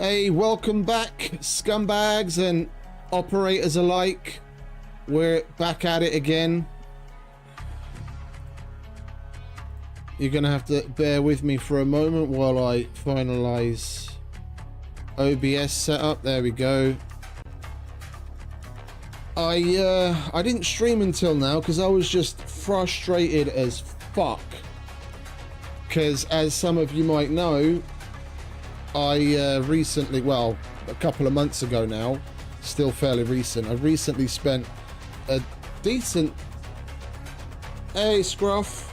Hey, welcome back, scumbags and operators alike. We're back at it again. You're gonna have to bear with me for a moment while I finalize OBS setup. There we go. I didn't stream until now because I was just frustrated as fuck. Because as some of you might know, I recently, well, a couple of months ago now, still fairly recent, I recently spent a decent... Hey, Scruff.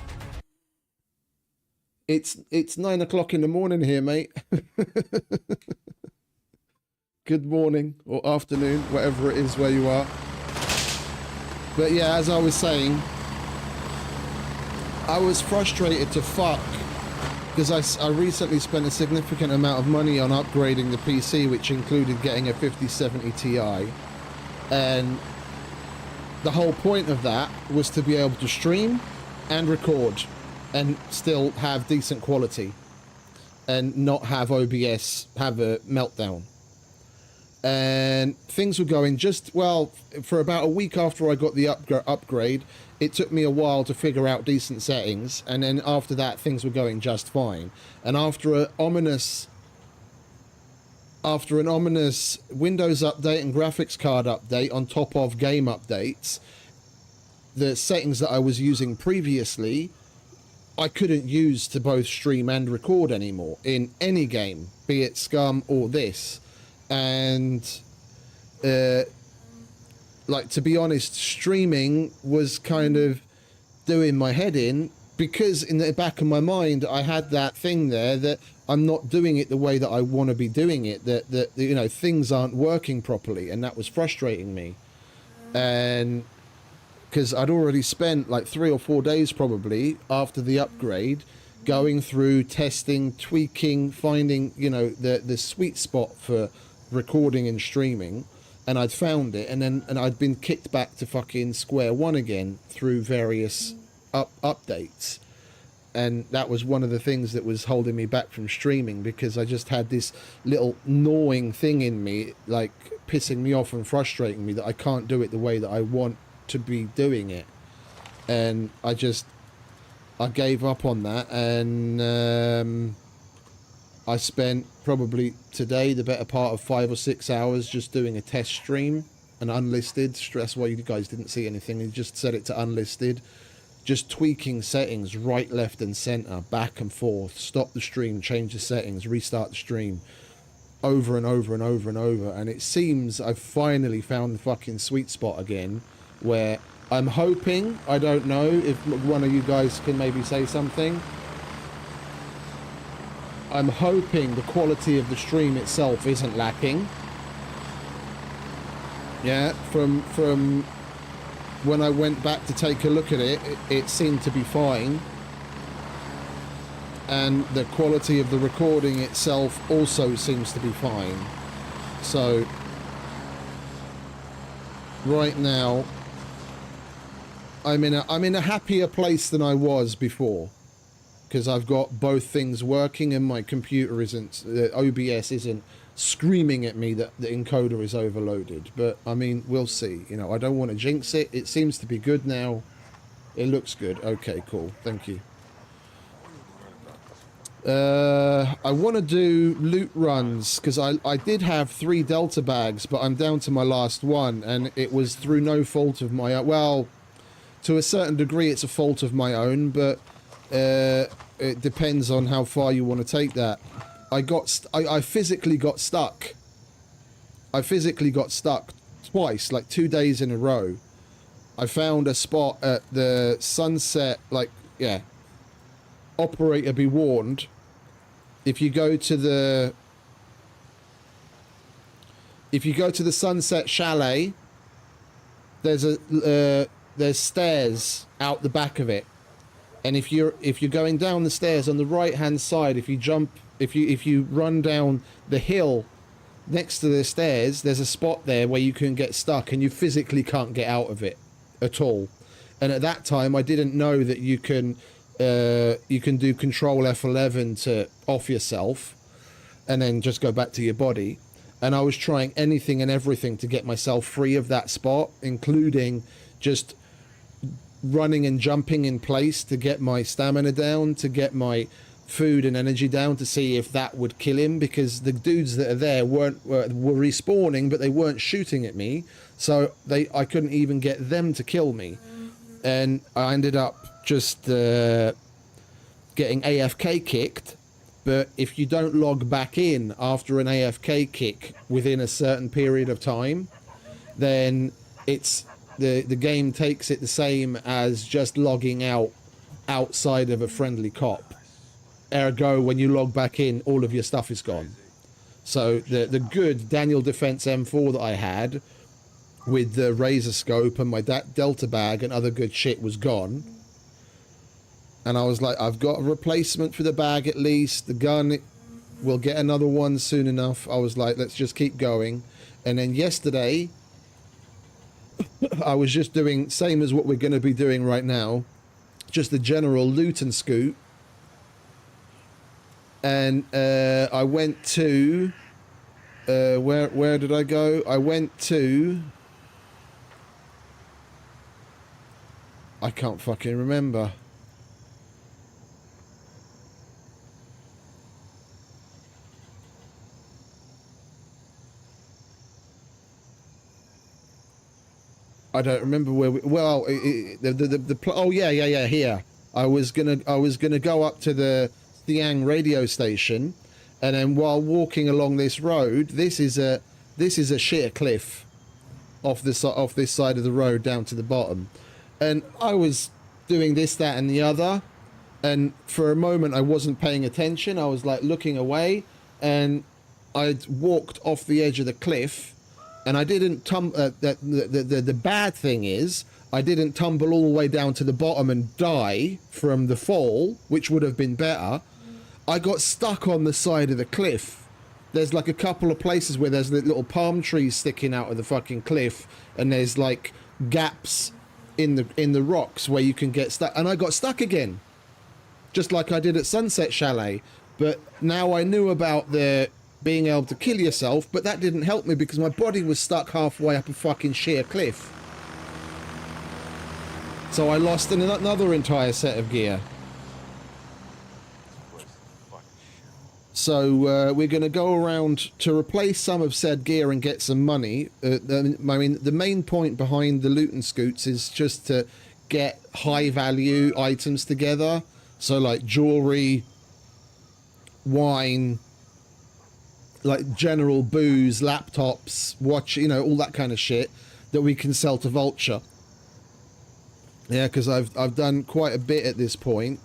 It's 9 o'clock in the morning here, mate. Good morning or afternoon, whatever it is where you are. But yeah, as I was saying, I was frustrated to fuck because I recently spent a significant amount of money on upgrading the PC, which included getting a 5070 Ti. And the whole point of that was to be able to stream and record and still have decent quality and not have OBS have a meltdown. And things were going just, well, for about a week after I got the upgrade, it took me a while to figure out decent settings, and then after that things were going just fine. And after an ominous Windows update and graphics card update on top of game updates, the settings that I was using previously I couldn't use to both stream and record anymore in any game, be it Scum or this. And like, to be honest, streaming was kind of doing my head in, because in the back of my mind I had that thing there that I'm not doing it the way that I want to be doing it, that you know, things aren't working properly, and that was frustrating me. And because I'd already spent like 3 or 4 days probably after the upgrade going through testing, tweaking, finding, you know, the sweet spot for recording and streaming, and I'd found it, and I'd been kicked back to fucking square one again through various updates. And that was one of the things that was holding me back from streaming, because I just had this little gnawing thing in me, like pissing me off and frustrating me, that I can't do it the way that I want to be doing it. And I gave up on that, and I spent probably today the better part of 5 or 6 hours just doing a test stream, an unlisted. That's why you guys didn't see anything. You just set it to unlisted, just tweaking settings right, left and center, back and forth, stop the stream, change the settings, restart the stream, over and over and over and over. And it seems I've finally found the fucking sweet spot again, where I'm hoping, I don't know if one of you guys can maybe say something, I'm hoping the quality of the stream itself isn't lacking. Yeah, from when I went back to take a look at it, it seemed to be fine. And the quality of the recording itself also seems to be fine. So right now I'm in a happier place than I was before, because I've got both things working, and my computer isn't, OBS isn't screaming at me that the encoder is overloaded. But I mean, we'll see. You know, I don't want to jinx it. It seems to be good now. It looks good. Okay, cool. Thank you. I want to do loot runs, because I did have 3 Delta bags, but I'm down to my last one, and it was through no fault of my own. Well, to a certain degree it's a fault of my own, but it depends on how far you want to take that. I physically got stuck. I physically got stuck twice, like 2 days in a row. I found a spot at the sunset, like, yeah. Operator be warned. If you go to the Sunset Chalet, there's stairs out the back of it. And if you're going down the stairs on the right hand side, if you run down the hill next to the stairs, there's a spot there where you can get stuck, and you physically can't get out of it at all. And at that time I didn't know that you can do Control F11 to off yourself. and then just go back to your body. And I was trying anything and everything to get myself free of that spot, including just running and jumping in place to get my stamina down, to get my food and energy down, to see if that would kill him, because the dudes that are there were respawning, but they weren't shooting at me, so I couldn't even get them to kill me. And I ended up just getting AFK kicked. But if you don't log back in after an AFK kick within a certain period of time, then it's the game takes it the same as just logging out outside of a friendly cop. Ergo, when you log back in, all of your stuff is gone. So the good Daniel Defense M4 that I had with the razor scope and my Delta bag and other good shit was gone. And I was like, I've got a replacement for the bag at least. The gun, we'll get another one soon enough. I was like, let's just keep going. And then yesterday, I was just doing, same as what we're going to be doing right now, just the general loot and scoot. And I went to, where did I go? I went to, I can't fucking remember. I don't remember where we. Well, oh yeah. Here, I was gonna go up to the Thiang radio station, and then while walking along this road, this is a sheer cliff off this side of the road down to the bottom, and I was doing this, that, and the other, and for a moment I wasn't paying attention. I was like looking away, and I'd walked off the edge of the cliff. And I didn't the bad thing is, I didn't tumble all the way down to the bottom and die from the fall, which would have been better. I got stuck on the side of the cliff. There's like a couple of places where there's little palm trees sticking out of the fucking cliff, and there's like gaps in the rocks where you can get stuck. And I got stuck again, just like I did at Sunset Chalet. But now I knew about the being able to kill yourself, but that didn't help me because my body was stuck halfway up a fucking sheer cliff. So I lost another entire set of gear. So we're going to go around to replace some of said gear and get some money. I mean, the main point behind the loot and scoots is just to get high value items together. So like jewelry, wine, like general booze, laptops, watch, you know, all that kind of shit that we can sell to Vulture. Yeah, because I've done quite a bit at this point.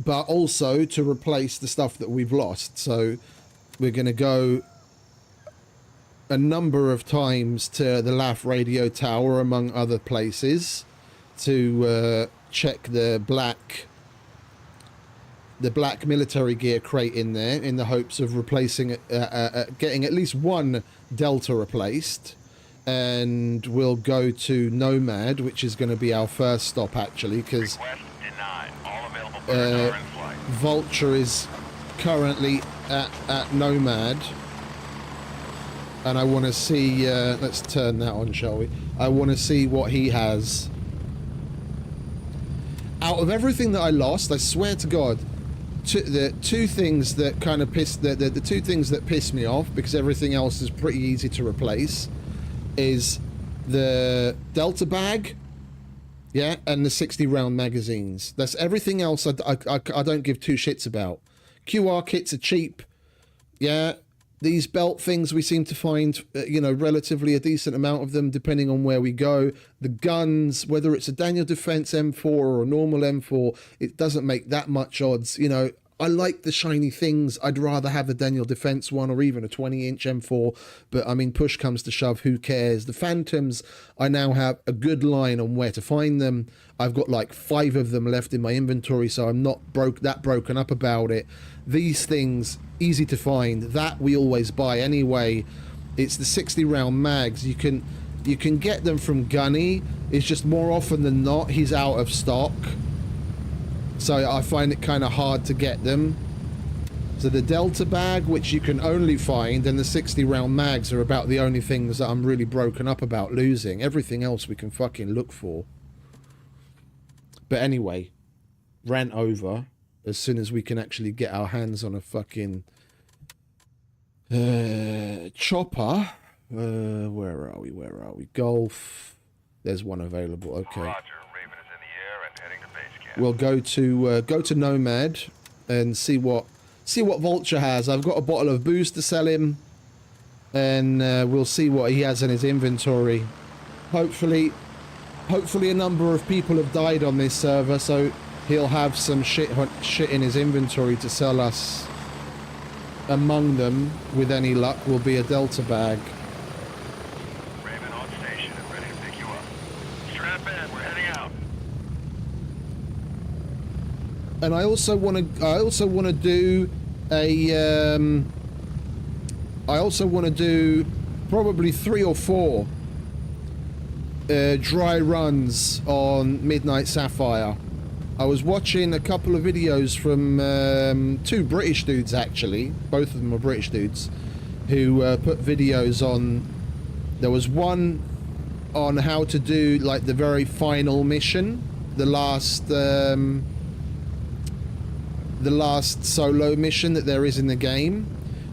But also to replace the stuff that we've lost. So we're going to go a number of times to the LAF radio tower, among other places, to check the black military gear crate in there, in the hopes of replacing it, getting at least one Delta replaced. And we'll go to Nomad, which is going to be our first stop actually, because Vulture is currently at Nomad, and I want to see, let's turn that on, shall we? I want to see what he has. Out of everything that I lost, I swear to God, the two things that kind of the two things that piss me off, because everything else is pretty easy to replace, is the Delta bag, yeah, and the 60 round magazines. That's everything else I don't give two shits about. QR kits are cheap, yeah. These belt things, we seem to find, you know, relatively a decent amount of them depending on where we go. The guns, whether it's a Daniel Defense M4 or a normal M4, it doesn't make that much odds. You know, I like the shiny things. I'd rather have a Daniel Defense one or even a 20-inch M4. But, I mean, push comes to shove, who cares? The Phantoms, I now have a good line on where to find them. I've got like 5 of them left in my inventory, so I'm not that broken up about it. These things, easy to find. That we always buy anyway. It's the 60 round mags. You can get them from Gunny. It's just more often than not he's out of stock, so I find it kind of hard to get them. So the Delta bag, which you can only find, and the 60 round mags are about the only things that I'm really broken up about losing. Everything else we can fucking look for. But anyway, rant over. As soon as we can actually get our hands on a fucking chopper. Where are we? Golf. There's one available. Okay. Roger. Raven is in the air and heading to base camp. We'll go to Nomad and see what Vulture has. I've got a bottle of booze to sell him, and we'll see what he has in his inventory. Hopefully a number of people have died on this server, so he'll have some shit in his inventory to sell us. Among them, with any luck, will be a Delta bag. Raven on station and ready to pick you up. Strap in, we're heading out. And I also want to do a I also want to do probably 3 or 4 dry runs on Midnight Sapphire. I was watching a couple of videos from 2 British dudes, actually. Both of them are British dudes who put videos on. There was one on how to do like the very final mission, the last solo mission that there is in the game,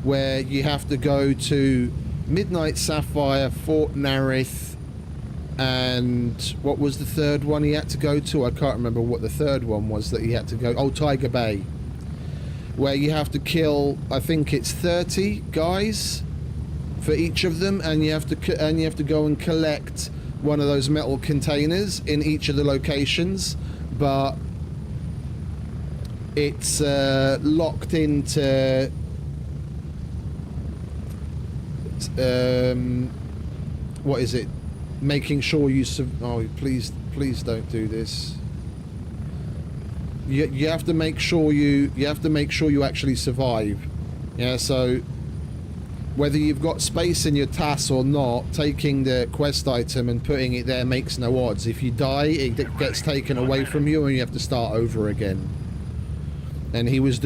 where you have to go to Midnight Sapphire, Fort Narith, and what was the third one he had to go to? I can't remember what the third one was that he had to go. Oh, Tiger Bay, where you have to kill, I think it's 30 guys for each of them, and you have to go and collect one of those metal containers in each of the locations, but it's locked into what is it? Making sure you oh, please don't do this. You have to make sure you actually survive. Yeah, so whether you've got space in your TAS or not, taking the quest item and putting it there makes no odds. If you die, it gets taken away from you and you have to start over again. And he was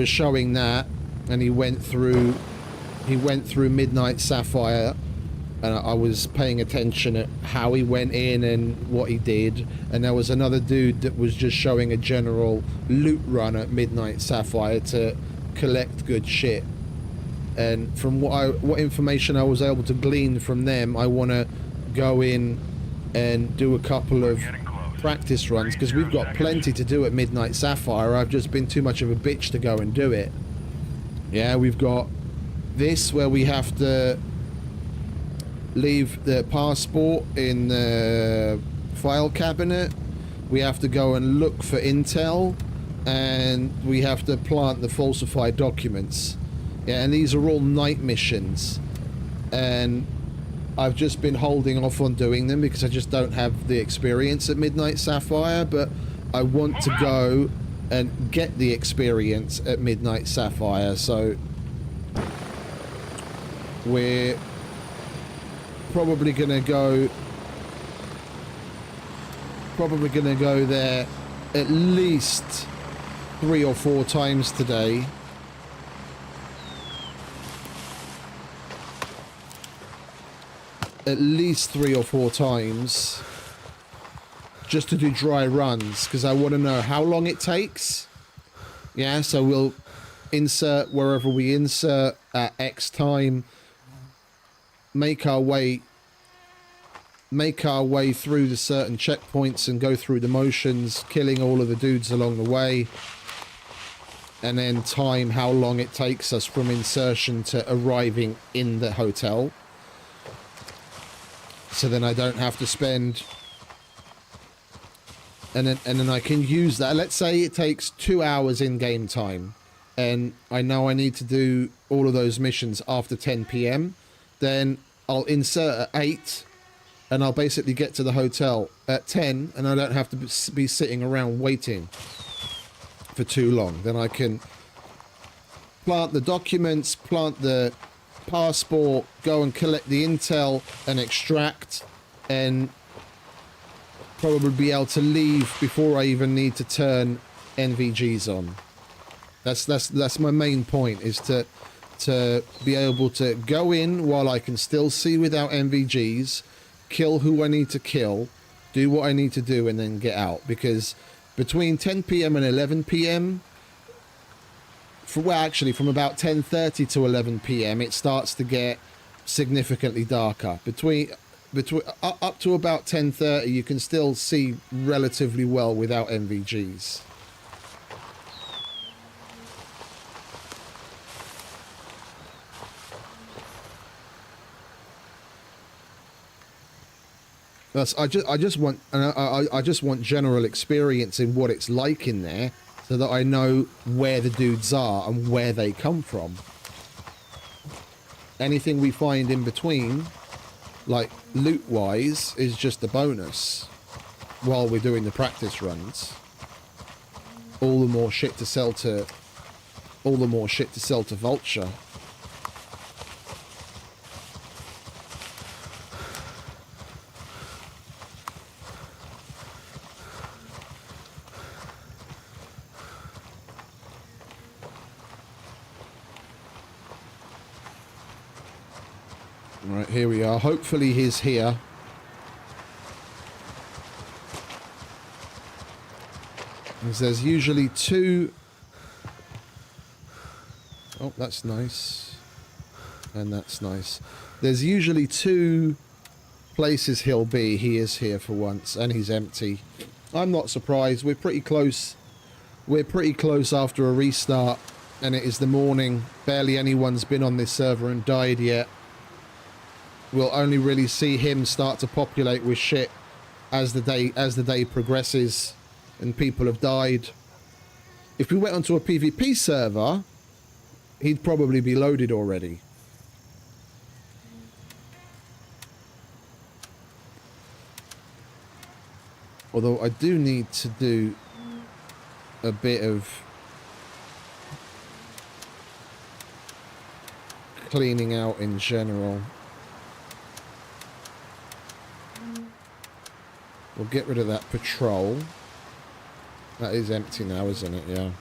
showing that, and he went through Midnight Sapphire, and I was paying attention at how he went in and what he did. And there was another dude that was just showing a general loot run at Midnight Sapphire to collect good shit. And from what information I was able to glean from them, I want to go in and do a couple of practice runs, because we've got plenty to do at Midnight Sapphire. I've just been too much of a bitch to go and do it. Yeah, we've got this where we have to leave the passport in the file cabinet. We have to go and look for intel, and we have to plant the falsified documents. Yeah, and these are all night missions, and I've just been holding off on doing them because I just don't have the experience at Midnight Sapphire, but I want to go and get the experience at Midnight Sapphire, so we're probably gonna go there at least 3 or 4 times today. At least 3 or 4 times, just to do dry runs, because I want to know how long it takes. Yeah, so we'll insert wherever we insert at X time, make our way through the certain checkpoints and go through the motions, killing all of the dudes along the way, and then time how long it takes us from insertion to arriving in the hotel. So then I don't have to spend, and then I can use that. Let's say it takes 2 hours in game time, and I know I need to do all of those missions after 10 PM. Then I'll insert at 8, and I'll basically get to the hotel at 10, and I don't have to be sitting around waiting for too long. Then I can plant the documents, plant the passport, go and collect the intel and extract, and probably be able to leave before I even need to turn NVGs on. That's my main point, is to be able to go in while I can still see without NVGs, kill who I need to kill, do what I need to do, and then get out. Because between 10 p.m. and 11 p.m., actually from about 10:30 to 11 p.m., it starts to get significantly darker. Between up to about 10:30, you can still see relatively well without NVGs. I just want general experience in what it's like in there, so that I know where the dudes are and where they come from. Anything we find in between, like loot-wise, is just a bonus while we're doing the practice runs. All the more shit to sell to Vulture. Right, here we are. Hopefully he's here. Because there's usually two... Oh, that's nice. And that's nice. There's usually two places he'll be. He is here for once, and he's empty. I'm not surprised. We're pretty close. We're pretty close after a restart, and it is the morning. Barely anyone's been on this server and died yet. We'll only really see him start to populate with shit as the day progresses and people have died. If we went onto a PvP server, he'd probably be loaded already. Although I do need to do a bit of cleaning out in general. We'll get rid of that patrol. That is empty now, isn't it? Yeah.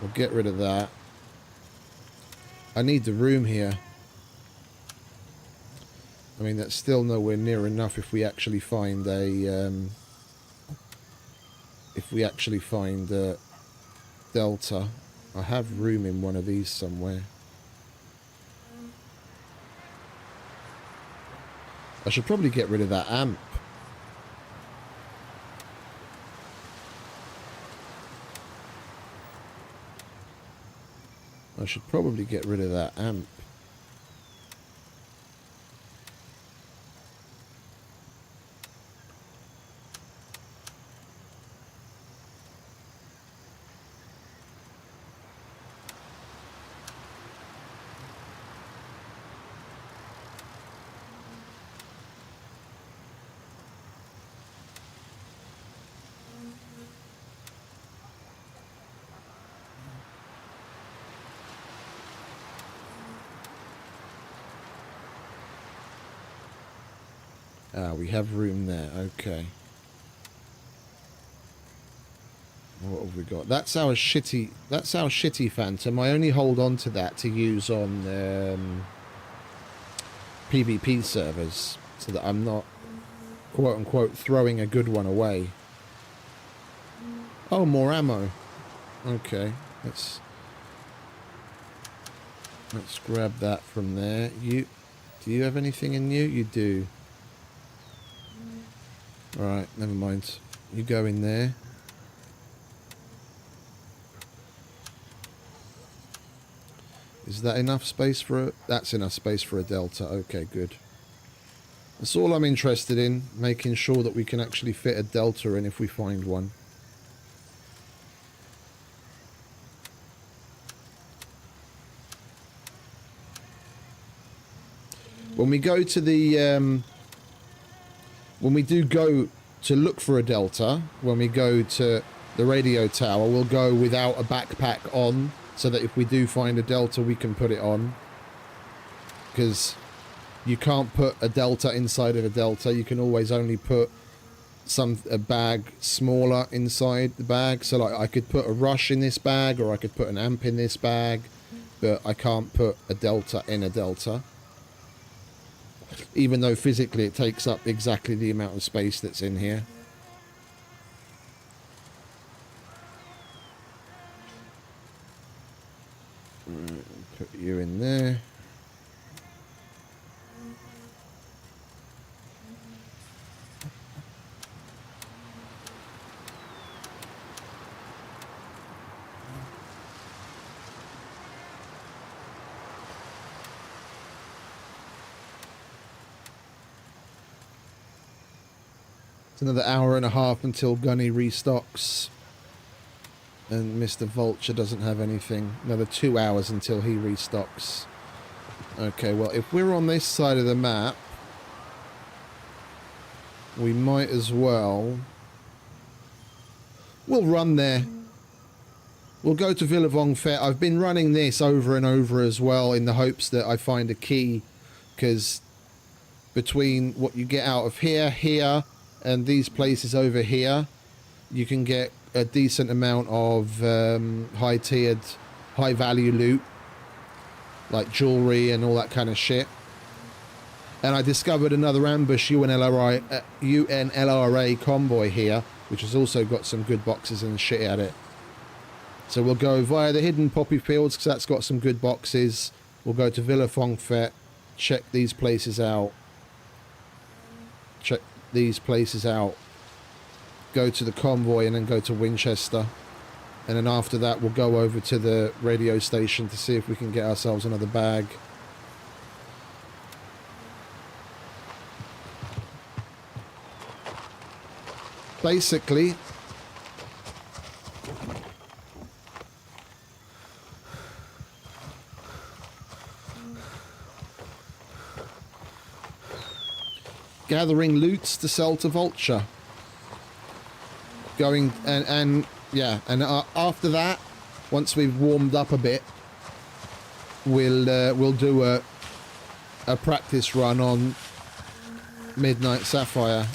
We'll get rid of that. I need the room here. I mean, that's still nowhere near enough if we actually find a... Delta. I have room in one of these somewhere. I should probably get rid of that amp. I should probably get rid of that amp. Ah, we have room there. Okay. What have we got? That's our shitty Phantom. I only hold on to that to use on PvP servers, so that I'm not, quote unquote, throwing a good one away. Oh, more ammo. Okay, let's grab that from there. Do you have anything in you? You do. Alright, never mind. You go in there. Is that enough space for a... That's enough space for a Delta. Okay, good. That's all I'm interested in. Making sure that we can actually fit a Delta in if we find one. When we go to the... when we do go to look for a Delta, when we go to the radio tower, we'll go without a backpack on, so that if we do find a Delta, we can put it on. Because you can't put a Delta inside of a Delta. You can always only put a bag smaller inside the bag. So like I could put a rush in this bag, or I could put an amp in this bag, but I can't put a delta in a delta. Even though physically it takes up exactly the amount of space that's in here. Put you in there. It's another hour and a half until Gunny restocks. And Mr. Vulture doesn't have anything. Another 2 hours until he restocks. Okay, well, if we're on this side of the map, we might as well... We'll run there. We'll go to Villavong Fair. I've been running this over and over as well in the hopes that I find a key. Because between what you get out of here, and these places over here, you can get a decent amount of high-tiered, high-value loot, like jewelry and all that kind of shit. And I discovered another ambush UNLRA convoy here, which has also got some good boxes and shit at it. So we'll go via the hidden poppy fields, because that's got some good boxes. We'll go to Villafong Fet, check these places out. Check these places out. Go to the convoy and then go to Winchester. And then after that we'll go over to the radio station to see if we can get ourselves another bag. Basically, gathering loots to sell to Vulture. Going and yeah, and after that, once we've warmed up a bit, we'll do a practice run on Midnight Sapphire.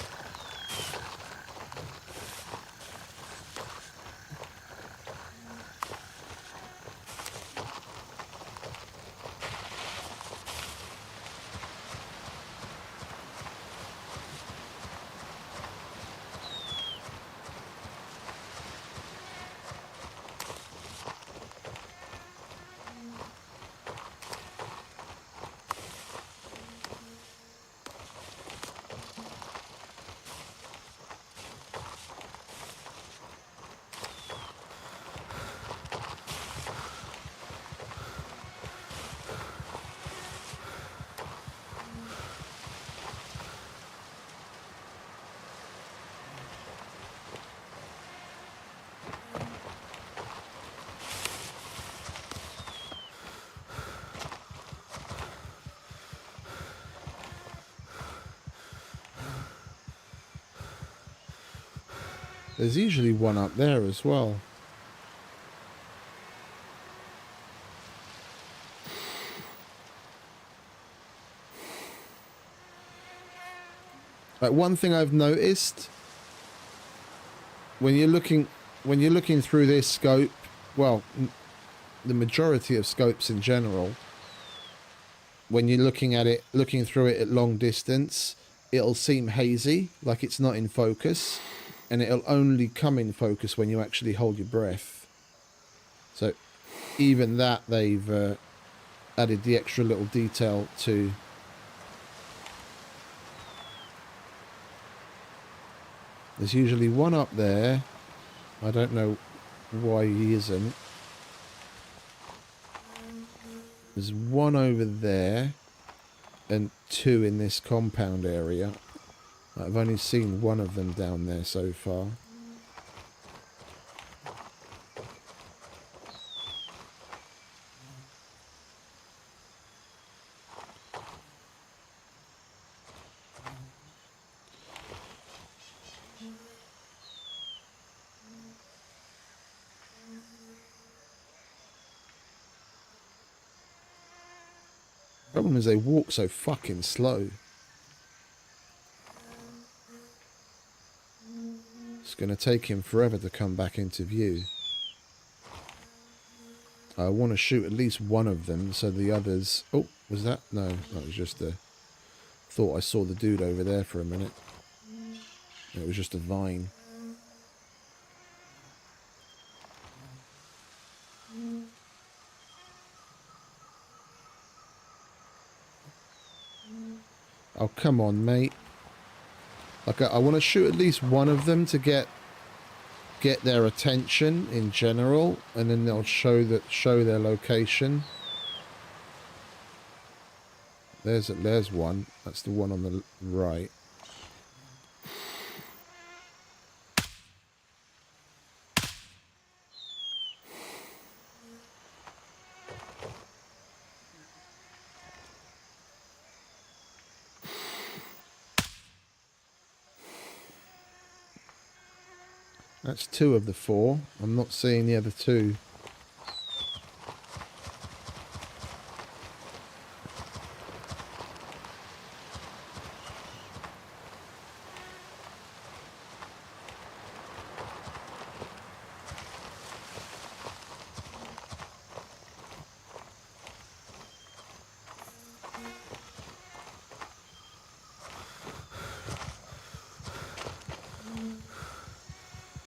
There's usually one up there as well. Like, one thing I've noticed when you're looking through this scope, well, the majority of scopes in general, when you're looking through it at long distance, it'll seem hazy, like it's not in focus. And it'll only come in focus when you actually hold your breath. So even that they've added the extra little detail to. There's usually one up there. I don't know why he isn't. There's one over there and two in this compound area. I've only seen one of them down there so far. Problem is they walk so fucking slow. It's going to take him forever to come back into view. I want to shoot at least one of them so the others... Oh, was that? No, that was just a... Thought I saw the dude over there for a minute. It was just a vine. Oh, come on, mate. Like, I want to shoot at least one of them to get their attention in general, and then they'll show their location. There's one. That's the one on the right. That's 2 of the 4. I'm not seeing the other 2.